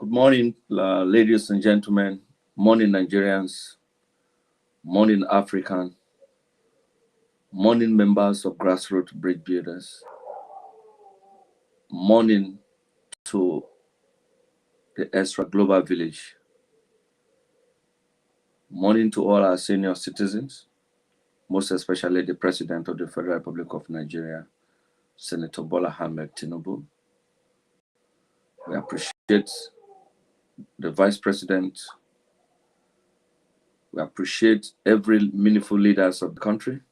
Good morning, ladies and gentlemen. Morning, Nigerians. Morning, African. Morning, members of Grassroots Bridge Builders. Morning to the Extra Global Village. Morning to all our senior citizens, most especially the President of the Federal Republic of Nigeria, Senator Bola Ahmed Tinubu. We appreciate the Vice President. We appreciate every meaningful leaders of the country,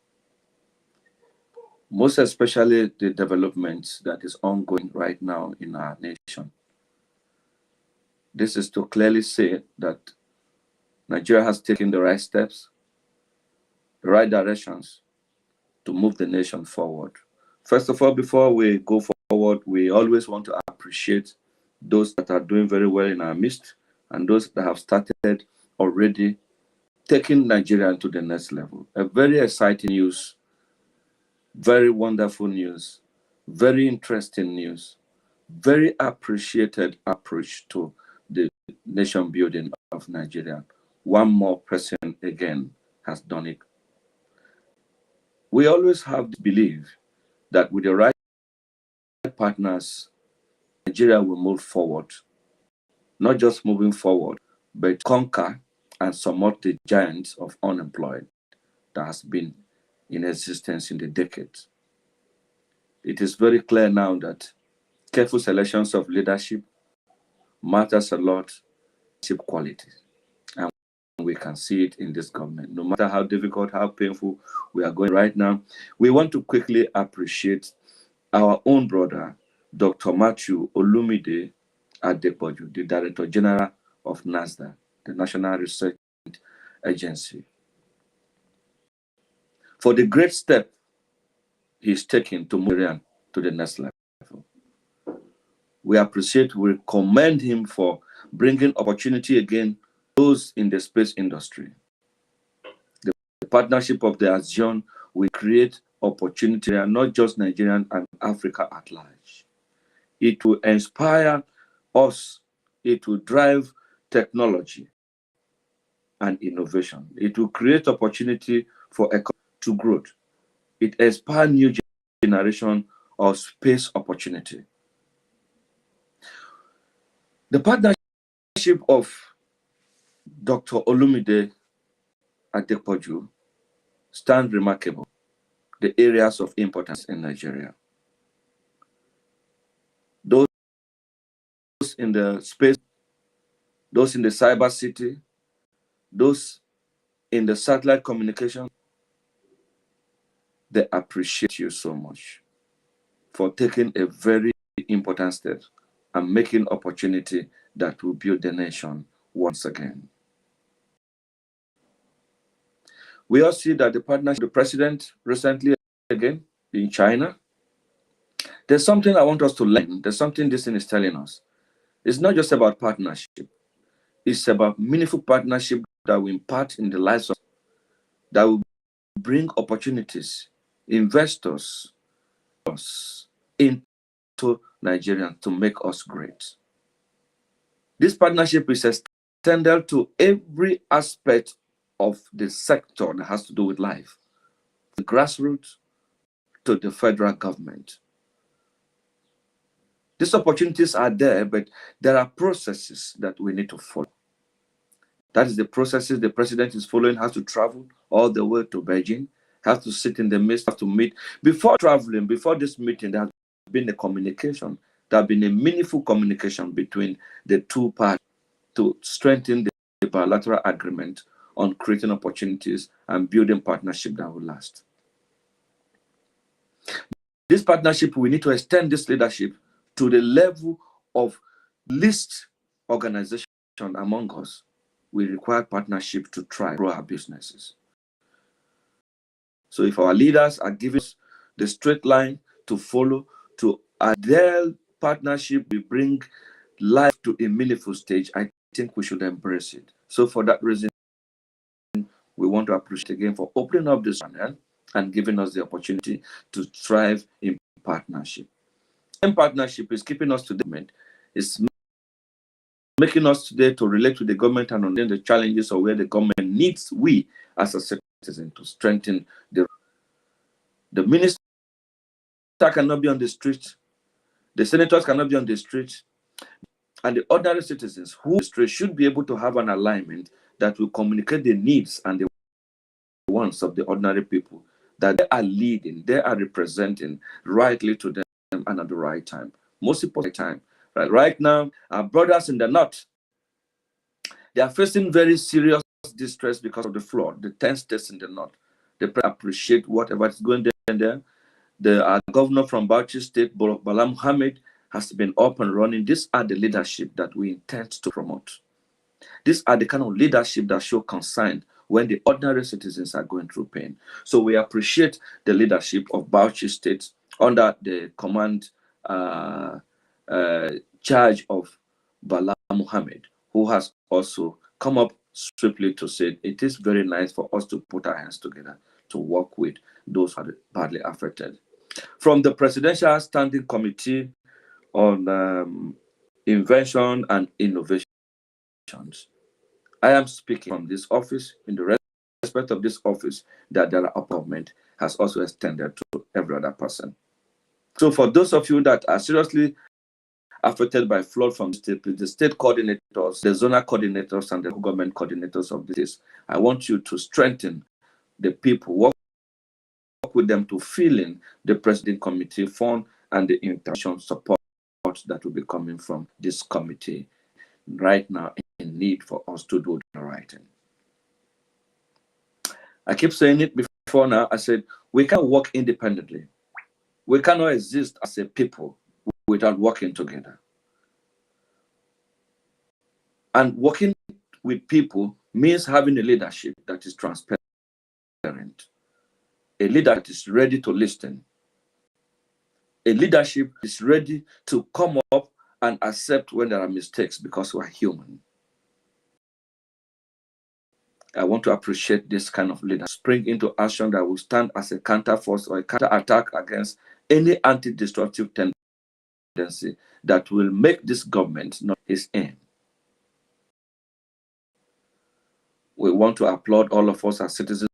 most especially the development that is ongoing right now in our nation. This is to clearly say that Nigeria has taken the right steps, the right directions to move the nation forward. First of all, before we go forward, we always want to appreciate those that are doing very well in our midst and those that have started already taking Nigeria to the next level. A very exciting news, very wonderful news, very interesting news, very appreciated approach to the nation building of Nigeria. One more person again has done it. We always have to believe that with the right partners, Nigeria will move forward. Not just moving forward, but conquer and surmount the giants of unemployed that has been in existence in the decades. It is very clear now that careful selections of leadership matters a lot, leadership quality. And we can see it in this government. No matter how difficult, how painful we are going right now, we want to quickly appreciate our own brother, Dr. Matthew Olumide Adepoju, the Director General of NASDAQ, the National Research Agency, for the great step he's taken to move Iran to the next level. We appreciate, we commend him for bringing opportunity again to those in the space industry. The partnership of the ASEAN will create opportunity, and not just Nigeria and Africa at large. It will inspire us. It will drive technology and innovation. It will create opportunity for economic to growth. It inspires new generation of space opportunity. The partnership of Dr. Olumide Adepoju stands remarkable. The areas of importance in Nigeria. Those in the space, those in the cyber city, those in the satellite communication, they appreciate you so much for taking a very important step and making opportunity that will build the nation once again. We all see that the partnership, the president recently again in China. There's something I want us to learn. There's something this thing is telling us. It's not just about partnership. It's about meaningful partnership that will impact in the lives of, that will bring opportunities, investors into Nigeria to make us great. This partnership is extended to every aspect of the sector that has to do with life, the grassroots to the federal government. These opportunities are there, but there are processes that we need to follow. That is the processes the president is following, has to travel all the way to Beijing, has to sit in the midst, have to meet. Before traveling, before this meeting, there has been a communication. There has been a meaningful communication between the two parties to strengthen the bilateral agreement on creating opportunities and building partnership that will last. This partnership, we need to extend this leadership to the level of least organization among us. We require partnership to try to grow our businesses. So if our leaders are giving us the straight line to follow, to their partnership, we bring life to a meaningful stage, I think we should embrace it. So for that reason, we want to appreciate again for opening up this channel and giving us the opportunity to thrive in partnership. And partnership is keeping us to the moment. It's making us today to relate with the government and understand the challenges of where the government needs we as a citizen to strengthen the minister cannot be on the street, the senators cannot be on the street, and the ordinary citizens who should be able to have an alignment that will communicate the needs and the wants of the ordinary people that they are leading, they are representing rightly to them and at the right time. Most important time. Right now, our brothers in the north, they are facing very serious distress because of the flood, the 10 states in the north. They appreciate whatever is going on there. The governor from Bauchi State, Bala Muhammad, has been up and running. These are the leadership that we intend to promote. These are the kind of leadership that show concern when the ordinary citizens are going through pain. So we appreciate the leadership of Bauchi State under the command charge of Bala Muhammad, who has also come up swiftly to say it is very nice for us to put our hands together to work with those who are badly affected. From the Presidential Standing Committee on Invention and Innovations, I am speaking from this office in the respect of this office that the government has also extended to every other person. So for those of you that are seriously affected by flood from the state coordinators, the zonal coordinators, and the government coordinators of this, I want you to strengthen the people, work with them to fill in the President Committee fund and the international support that will be coming from this committee right now in need for us to do the right thing. I keep saying it before now. I said, we can't work independently. We cannot exist as a people without working together. And working with people means having a leadership that is transparent, a leader that is ready to listen, a leadership that is ready to come up and accept when there are mistakes because we are human. I want to appreciate this kind of leader. Spring into action that will stand as a counter force or a counter attack against any anti-destructive tendency that will make this government not his aim. We want to applaud all of us as citizens of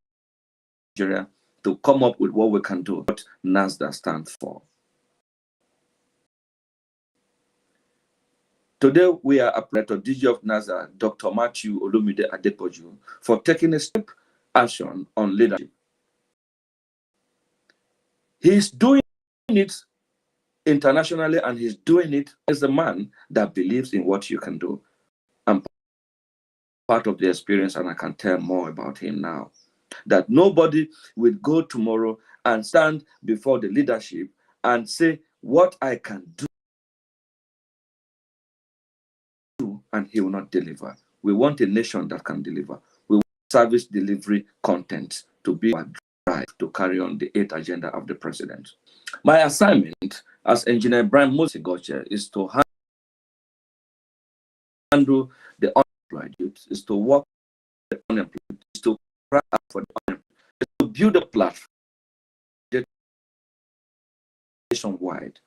Nigeria to come up with what we can do, what NASDAQ stands for. Today, we are appreciating DG of NASA, Dr. Matthew Olumide Adepoju, for taking a step action on leadership. He's doing it internationally, and he's doing it as a man that believes in what you can do. I'm part of the experience, and I can tell more about him now. That nobody will go tomorrow and stand before the leadership and say what I can do, and he will not deliver. We want a nation that can deliver. We want service delivery content to be our drive to carry on the 8th agenda of the president. My assignment as Engineer Brian Musigoche is to handle the unemployed youth, is to work with the unemployed, is to cry out for the unemployed, is to build a platform nationwide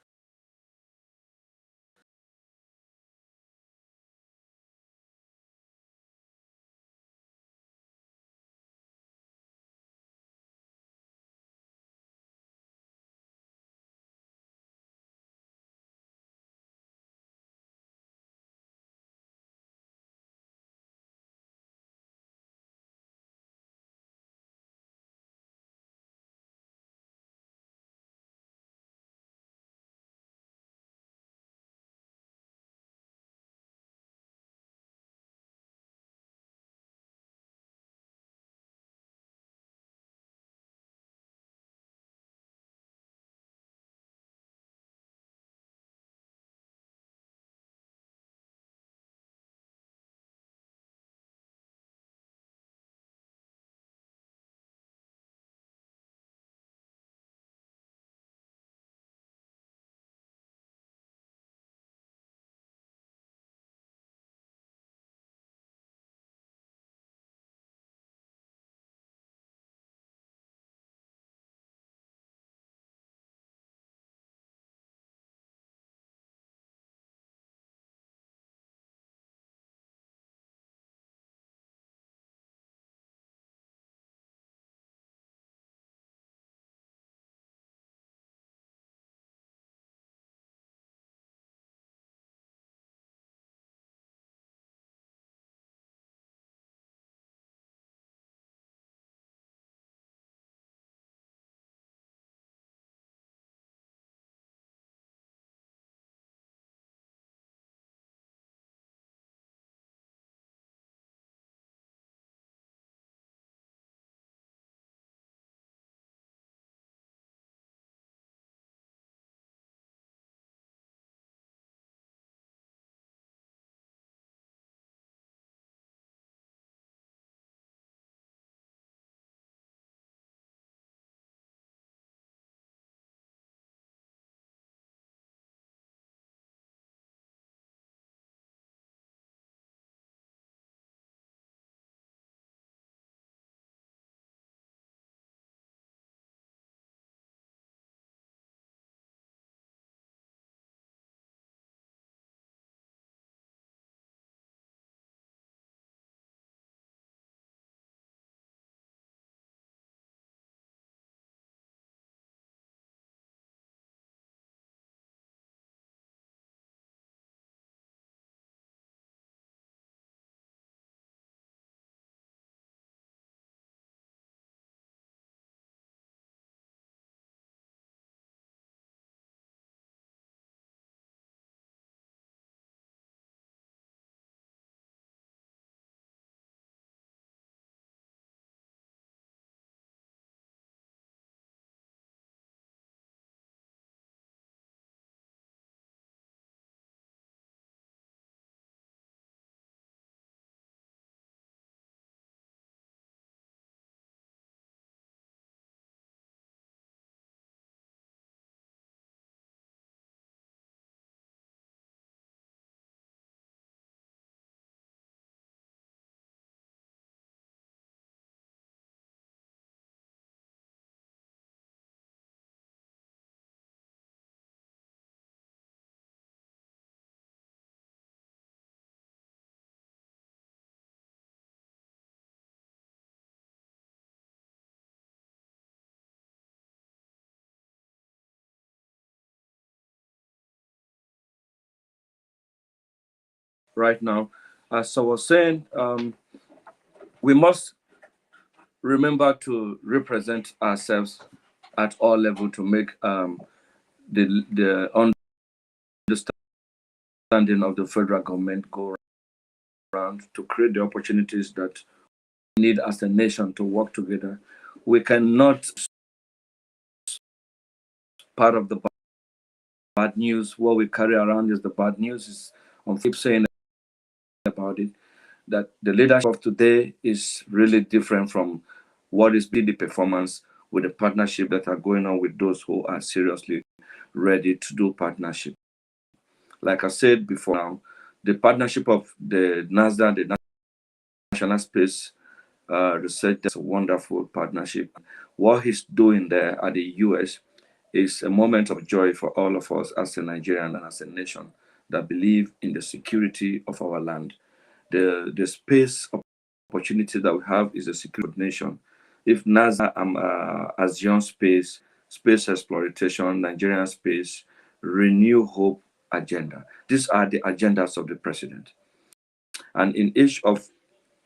right now. As I was saying, we must remember to represent ourselves at all levels to make the understanding of the federal government go around, to create the opportunities that we need as a nation to work together. We cannot part of the bad news. What we carry around is the bad news. Is on keep saying about it that the leadership of today is really different from what is being the performance with the partnership that are going on with those who are seriously ready to do partnership. Like I said before now, the partnership of the NASDAQ, the National Space Research, that's a wonderful partnership. What he's doing there at the US is a moment of joy for all of us as a Nigerian and as a nation that believe in the security of our land. The space opportunity that we have is a secure nation. If NASA, ASEAN space, space exploration, Nigerian space, renew hope agenda. These are the agendas of the president. And in each of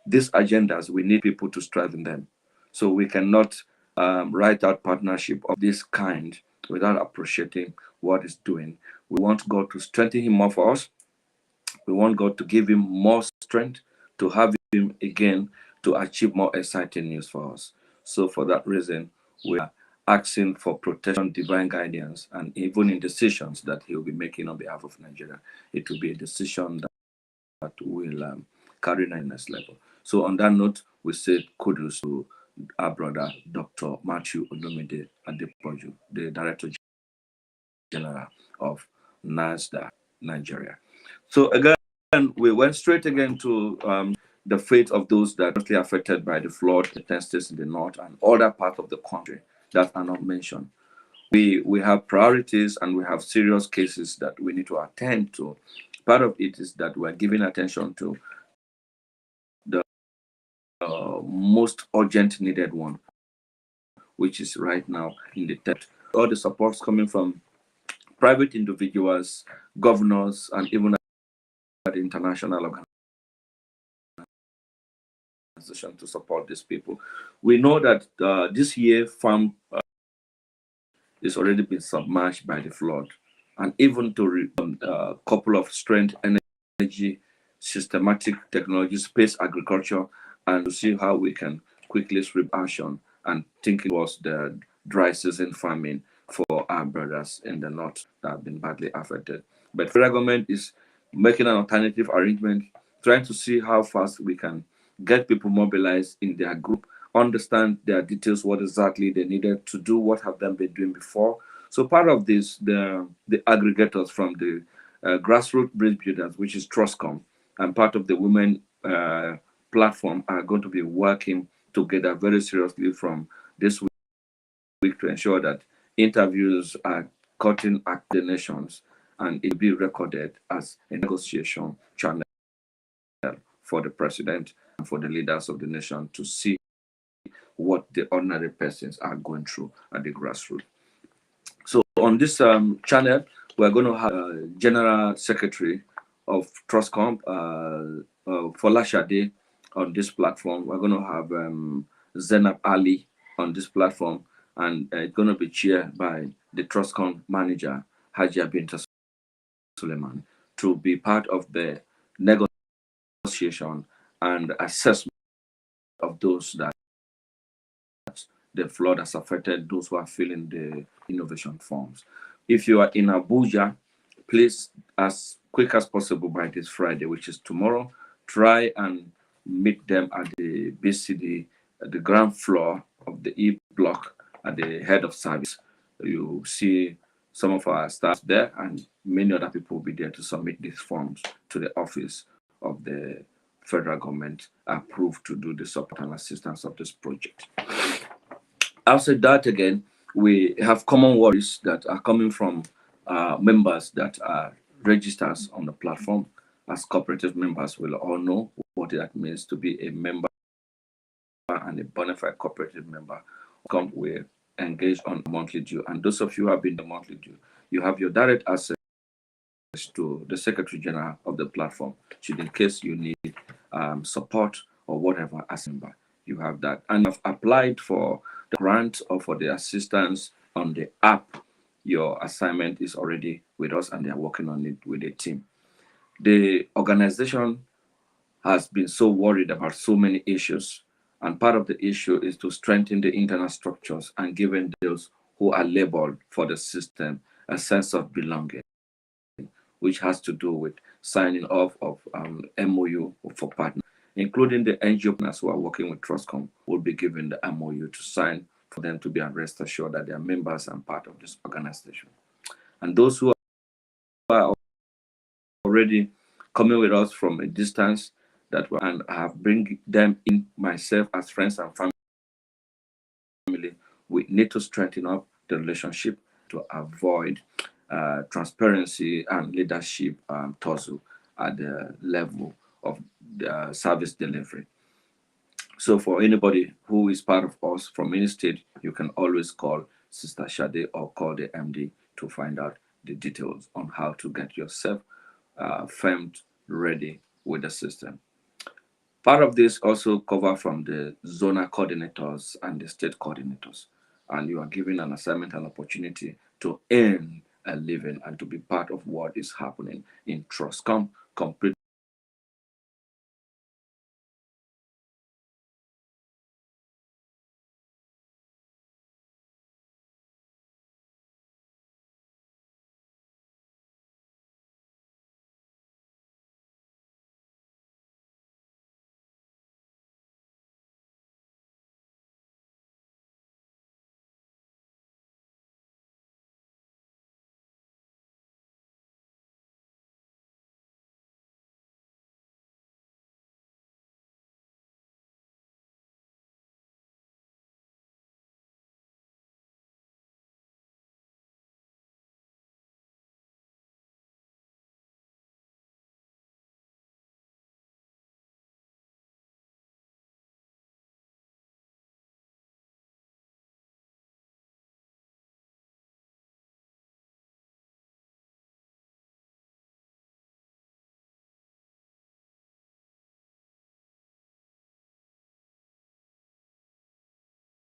these agendas, we need people to strive in them. So we cannot write out partnership of this kind without appreciating what he's doing. We want God to strengthen him more for us. We want God to give him more strength to have him again to achieve more exciting news for us. So for that reason, we are asking for protection, divine guidance, and even in decisions that he will be making on behalf of Nigeria, it will be a decision that will carry the next level. So on that note, we say kudos to our brother, Dr. Matthew Olumide Adepoju, the Director General of NASDAQ Nigeria. So again, we went straight again to the fate of those that are directly affected by the flood in 10 states in the north and other parts of the country that are not mentioned. We have priorities and we have serious cases that we need to attend to. Part of it is that we're giving attention to the most urgent needed one, which is right now in the tech. All the supports coming from private individuals, governors, and even at the international organization to support these people. We know that this year farm is already been submerged by the flood, and even to a couple of strength energy, systematic technology, space agriculture, and to see how we can quickly sweep action and thinking was the dry season farming for our brothers in the north that have been badly affected. But federal government is making an alternative arrangement, trying to see how fast we can get people mobilized in their group, understand their details, what exactly they needed to do, what have them been doing before. So part of this, the aggregators from the grassroots bridge builders, which is Trustcom, and part of the women platform are going to be working together very seriously from this week to ensure that interviews are cutting at the nations and it will be recorded as a negotiation channel for the president and for the leaders of the nation to see what the ordinary persons are going through at the grassroots. So on this channel, we're going to have General Secretary of Trustcom, Fola Shade, on this platform. We're going to have Zainab Ali on this platform, and it's going to be chaired by the Trustcom manager, Hajia Binta Suleiman, to be part of the negotiation and assessment of those that the flood has affected, those who are filling the innovation forms. If you are in Abuja, please, as quick as possible by this Friday, which is tomorrow, try and meet them at the BCD, at the ground floor of the E block at the head of service. You see some of our staff there, and many other people will be there to submit these forms to the office of the federal government approved to do the support and assistance of this project. Outside that, again, we have common worries that are coming from members that are registers on the platform. As cooperative members will all know what that means to be a member and a bona fide cooperative member. We engage on monthly due, and those of you who have been the monthly due, you have your direct access to the Secretary General of the platform, should in case you need support or whatever as a member. You have that. And you've applied for the grant or for the assistance on the app. Your assignment is already with us and they're working on it with a team. The organization has been so worried about so many issues. And part of the issue is to strengthen the internal structures and giving those who are labeled for the system a sense of belonging, which has to do with signing off of MOU for partners, including the NGO partners who are working with Trustcom will be given the MOU to sign for them to be rest assured that they are members and part of this organization. And those who are already coming with us from a distance that we and I have bring them in myself as friends and family, we need to strengthen up the relationship to avoid transparency and leadership tussle at the level of the service delivery. So for anybody who is part of us from any state, you can always call Sister Shade or call the MD to find out the details on how to get yourself firmed ready with the system. Part of this also cover from the zonal coordinators and the state coordinators. And you are given an assignment and opportunity to earn a living and to be part of what is happening in Trustcom, complete